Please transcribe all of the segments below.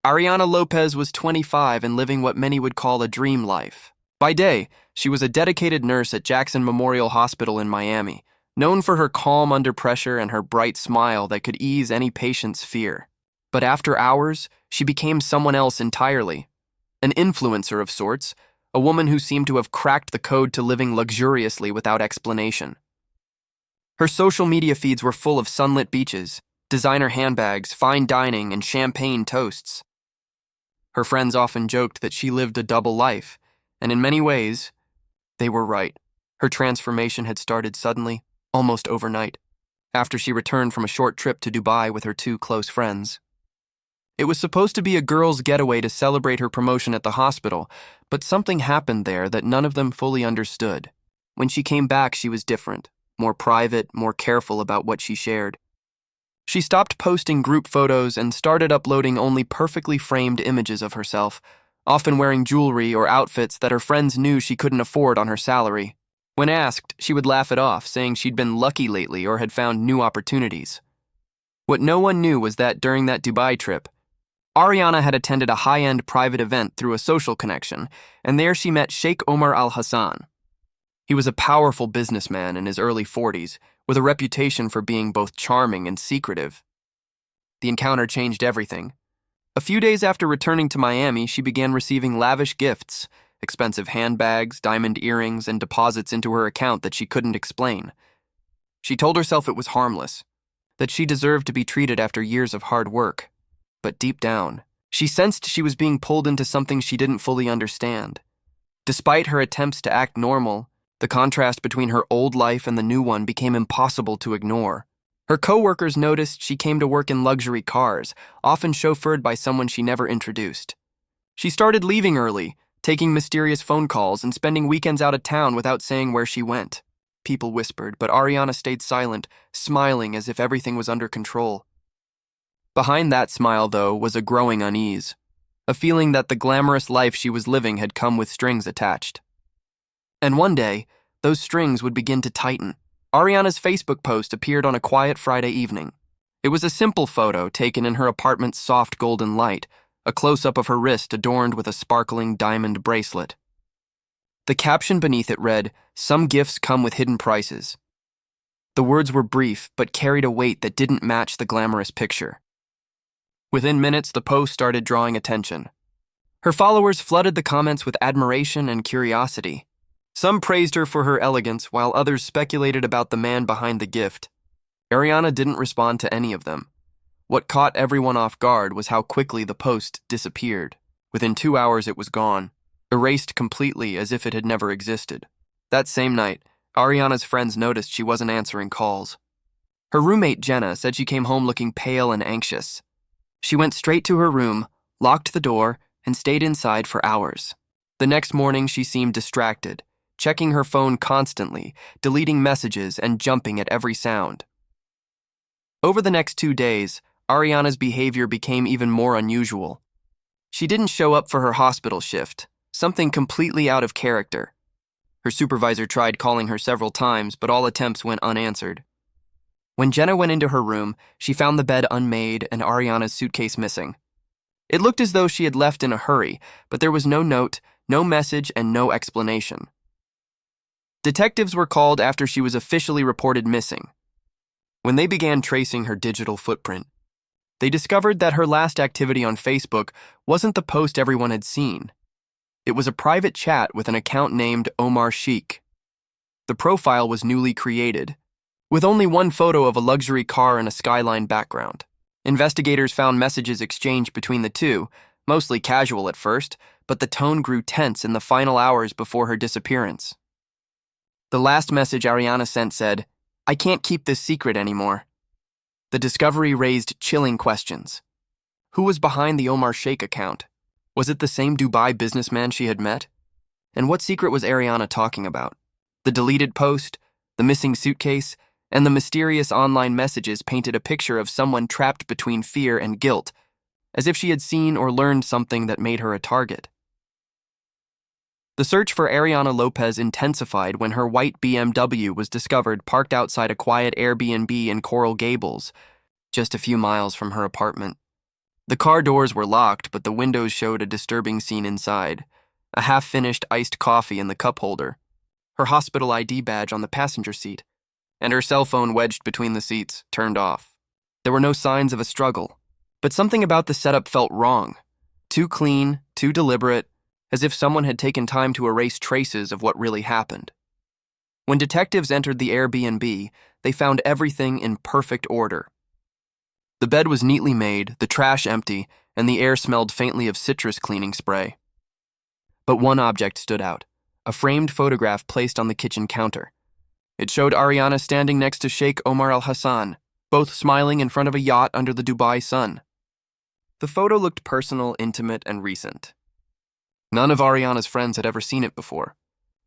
Ariana Lopez was 25 and living what many would call a dream life. By day, she was a dedicated nurse at Jackson Memorial Hospital in Miami, known for her calm under pressure and her bright smile that could ease any patient's fear. But after hours, she became someone else entirely. An influencer of sorts, a woman who seemed to have cracked the code to living luxuriously without explanation. Her social media feeds were full of sunlit beaches, designer handbags, fine dining, and champagne toasts. Her friends often joked that she lived a double life, and in many ways, they were right. Her transformation had started suddenly, almost overnight, after she returned from a short trip to Dubai with her two close friends. It was supposed to be a girls' getaway to celebrate her promotion at the hospital, but something happened there that none of them fully understood. When she came back, she was different, more private, more careful about what she shared. She stopped posting group photos and started uploading only perfectly framed images of herself, often wearing jewelry or outfits that her friends knew she couldn't afford on her salary. When asked, she would laugh it off, saying she'd been lucky lately or had found new opportunities. What no one knew was that during that Dubai trip, Ariana had attended a high-end private event through a social connection, and there she met Sheikh Omar Al-Hassan. He was a powerful businessman in his early 40s, with a reputation for being both charming and secretive. The encounter changed everything. A few days after returning to Miami, she began receiving lavish gifts, expensive handbags, diamond earrings, and deposits into her account that she couldn't explain. She told herself it was harmless, that she deserved to be treated after years of hard work. But deep down, she sensed she was being pulled into something she didn't fully understand. Despite her attempts to act normal, the contrast between her old life and the new one became impossible to ignore. Her coworkers noticed she came to work in luxury cars, often chauffeured by someone she never introduced. She started leaving early, taking mysterious phone calls and spending weekends out of town without saying where she went. People whispered, but Ariana stayed silent, smiling as if everything was under control. Behind that smile, though, was a growing unease, a feeling that the glamorous life she was living had come with strings attached. And one day, those strings would begin to tighten. Ariana's Facebook post appeared on a quiet Friday evening. It was a simple photo taken in her apartment's soft golden light, a close-up of her wrist adorned with a sparkling diamond bracelet. The caption beneath it read, "Some gifts come with hidden prices." The words were brief, but carried a weight that didn't match the glamorous picture. Within minutes, the post started drawing attention. Her followers flooded the comments with admiration and curiosity. Some praised her for her elegance, while others speculated about the man behind the gift. Ariana didn't respond to any of them. What caught everyone off guard was how quickly the post disappeared. Within 2 hours, it was gone, erased completely as if it had never existed. That same night, Ariana's friends noticed she wasn't answering calls. Her roommate, Jenna, said she came home looking pale and anxious. She went straight to her room, locked the door, and stayed inside for hours. The next morning, she seemed distracted, checking her phone constantly, deleting messages, and jumping at every sound. Over the next 2 days, Ariana's behavior became even more unusual. She didn't show up for her hospital shift, something completely out of character. Her supervisor tried calling her several times, but all attempts went unanswered. When Jenna went into her room, she found the bed unmade and Ariana's suitcase missing. It looked as though she had left in a hurry, but there was no note, no message, and no explanation. Detectives were called after she was officially reported missing. When they began tracing her digital footprint, they discovered that her last activity on Facebook wasn't the post everyone had seen. It was a private chat with an account named Omar Sheikh. The profile was newly created, with only one photo of a luxury car and a skyline background. Investigators found messages exchanged between the two, mostly casual at first, but the tone grew tense in the final hours before her disappearance. The last message Ariana sent said, "I can't keep this secret anymore." The discovery raised chilling questions. Who was behind the Omar Sheikh account? Was it the same Dubai businessman she had met? And what secret was Ariana talking about? The deleted post, the missing suitcase, and the mysterious online messages painted a picture of someone trapped between fear and guilt, as if she had seen or learned something that made her a target. The search for Ariana Lopez intensified when her white BMW was discovered parked outside a quiet Airbnb in Coral Gables, just a few miles from her apartment. The car doors were locked, but the windows showed a disturbing scene inside. A half-finished iced coffee in the cup holder, her hospital ID badge on the passenger seat, and her cell phone wedged between the seats, turned off. There were no signs of a struggle, but something about the setup felt wrong. Too clean, too deliberate, as if someone had taken time to erase traces of what really happened. When detectives entered the Airbnb, they found everything in perfect order. The bed was neatly made, the trash empty, and the air smelled faintly of citrus cleaning spray. But one object stood out, a framed photograph placed on the kitchen counter. It showed Ariana standing next to Sheikh Omar al-Hassan, both smiling in front of a yacht under the Dubai sun. The photo looked personal, intimate, and recent. None of Ariana's friends had ever seen it before.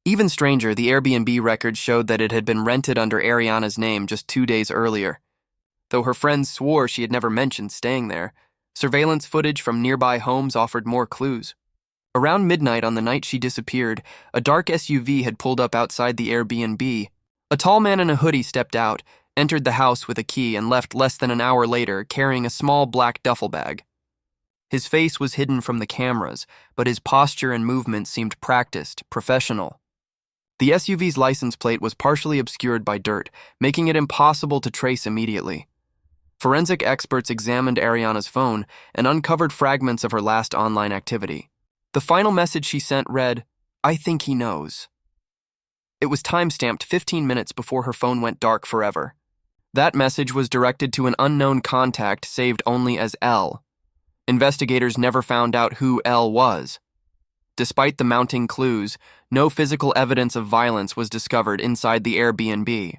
Even stranger, the Airbnb records showed that it had been rented under Ariana's name just 2 days earlier. Though her friends swore she had never mentioned staying there, surveillance footage from nearby homes offered more clues. Around midnight on the night she disappeared, a dark SUV had pulled up outside the Airbnb. A tall man in a hoodie stepped out, entered the house with a key, and left less than an hour later carrying a small black duffel bag. His face was hidden from the cameras, but his posture and movement seemed practiced, professional. The SUV's license plate was partially obscured by dirt, making it impossible to trace immediately. Forensic experts examined Ariana's phone and uncovered fragments of her last online activity. The final message she sent read, "I think he knows." It was time-stamped 15 minutes before her phone went dark forever. That message was directed to an unknown contact saved only as L. Investigators never found out who L was. Despite the mounting clues, no physical evidence of violence was discovered inside the Airbnb.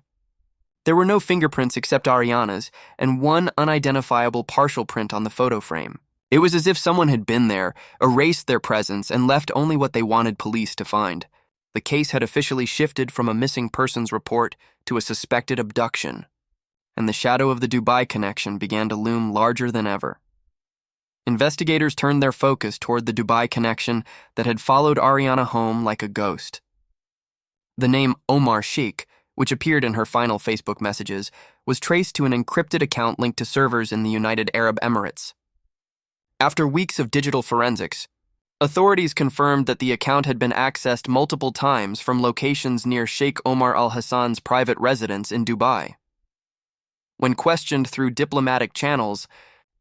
There were no fingerprints except Ariana's, and one unidentifiable partial print on the photo frame. It was as if someone had been there, erased their presence, and left only what they wanted police to find. The case had officially shifted from a missing persons report to a suspected abduction, and the shadow of the Dubai connection began to loom larger than ever. Investigators turned their focus toward the Dubai connection that had followed Ariana home like a ghost. The name Omar Sheikh, which appeared in her final Facebook messages, was traced to an encrypted account linked to servers in the United Arab Emirates. After weeks of digital forensics, authorities confirmed that the account had been accessed multiple times from locations near Sheikh Omar al-Hassan's private residence in Dubai. When questioned through diplomatic channels,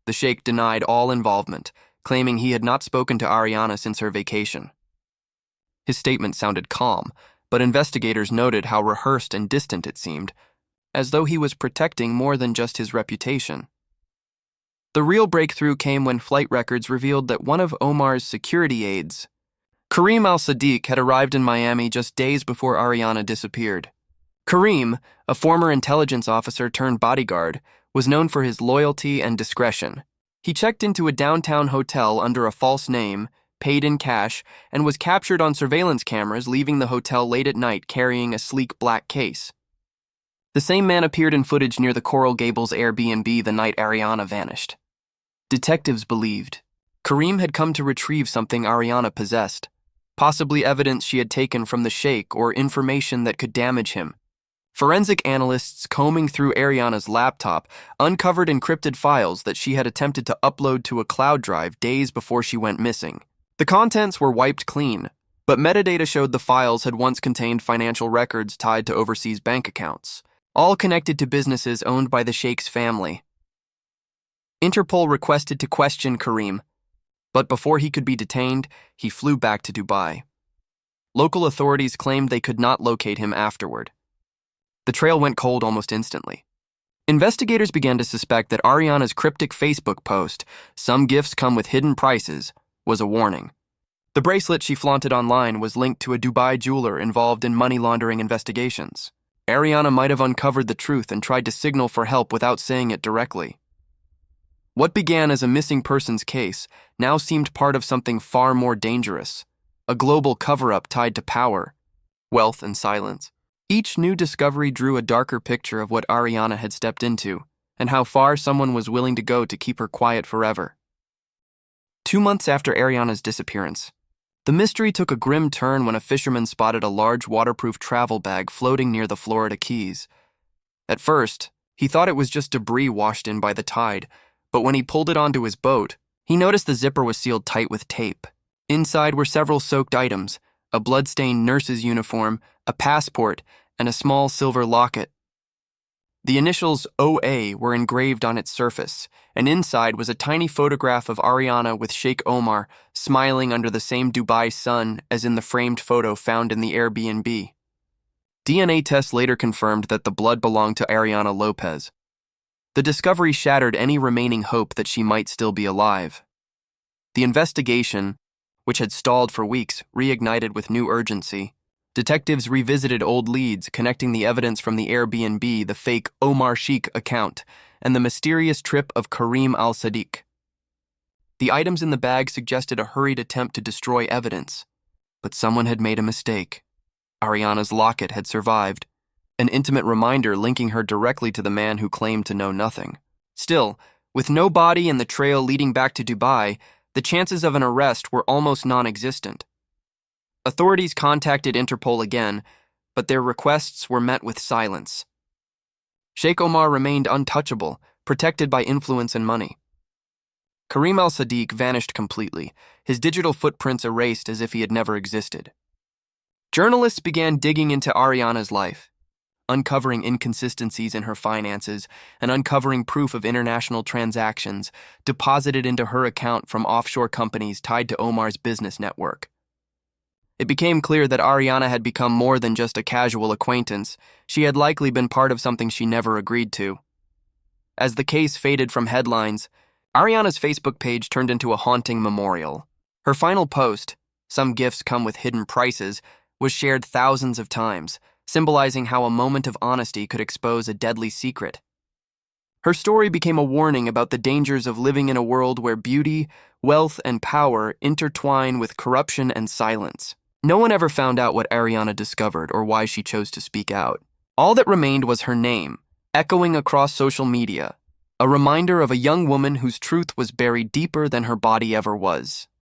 the Sheikh denied all involvement, claiming he had not spoken to Ariana since her vacation. His statement sounded calm, but investigators noted how rehearsed and distant it seemed, as though he was protecting more than just his reputation. The real breakthrough came when flight records revealed that one of Omar's security aides, Kareem al-Sadiq, had arrived in Miami just days before Ariana disappeared. Kareem, a former intelligence officer turned bodyguard, was known for his loyalty and discretion. He checked into a downtown hotel under a false name, paid in cash, and was captured on surveillance cameras leaving the hotel late at night carrying a sleek black case. The same man appeared in footage near the Coral Gables Airbnb the night Ariana vanished. Detectives believed Kareem had come to retrieve something Ariana possessed, possibly evidence she had taken from the Sheikh or information that could damage him. Forensic analysts combing through Ariana's laptop uncovered encrypted files that she had attempted to upload to a cloud drive days before she went missing. The contents were wiped clean, but metadata showed the files had once contained financial records tied to overseas bank accounts, all connected to businesses owned by the Sheikh's family. Interpol requested to question Kareem, but before he could be detained, he flew back to Dubai. Local authorities claimed they could not locate him afterward. The trail went cold almost instantly. Investigators began to suspect that Ariana's cryptic Facebook post, "Some gifts come with hidden prices," was a warning. The bracelet she flaunted online was linked to a Dubai jeweler involved in money laundering investigations. Ariana might have uncovered the truth and tried to signal for help without saying it directly. What began as a missing persons case now seemed part of something far more dangerous, a global cover-up tied to power, wealth, and silence. Each new discovery drew a darker picture of what Ariana had stepped into and how far someone was willing to go to keep her quiet forever. 2 months after Ariana's disappearance, the mystery took a grim turn when a fisherman spotted a large waterproof travel bag floating near the Florida Keys. At first, he thought it was just debris washed in by the tide, but when he pulled it onto his boat, He noticed the zipper was sealed tight with tape. Inside were several soaked items: a blood-stained nurse's uniform, a passport, and a small silver locket. The initials OA were engraved on its surface, and inside was a tiny photograph of Ariana with Sheikh Omar smiling under the same Dubai sun as in the framed photo found in the Airbnb. DNA tests later confirmed that the blood belonged to Ariana Lopez. The discovery shattered any remaining hope that she might still be alive. The investigation, which had stalled for weeks, reignited with new urgency. Detectives revisited old leads, connecting the evidence from the Airbnb, the fake Omar Sheikh account, and the mysterious trip of Karim al-Sadiq. The items in the bag suggested a hurried attempt to destroy evidence, but someone had made a mistake. Ariana's locket had survived, an intimate reminder linking her directly to the man who claimed to know nothing. Still, with no body and the trail leading back to Dubai, the chances of an arrest were almost non-existent. Authorities contacted Interpol again, but their requests were met with silence. Sheikh Omar remained untouchable, protected by influence and money. Karim al-Sadiq vanished completely, his digital footprints erased as if he had never existed. Journalists began digging into Ariana's life, uncovering inconsistencies in her finances and uncovering proof of international transactions deposited into her account from offshore companies tied to Omar's business network. It became clear that Ariana had become more than just a casual acquaintance. She had likely been part of something she never agreed to. As the case faded from headlines, Ariana's Facebook page turned into a haunting memorial. Her final post, "Some gifts come with hidden prices," was shared thousands of times, symbolizing how a moment of honesty could expose a deadly secret. Her story became a warning about the dangers of living in a world where beauty, wealth, and power intertwine with corruption and silence. No one ever found out what Ariana discovered or why she chose to speak out. All that remained was her name, echoing across social media, a reminder of a young woman whose truth was buried deeper than her body ever was.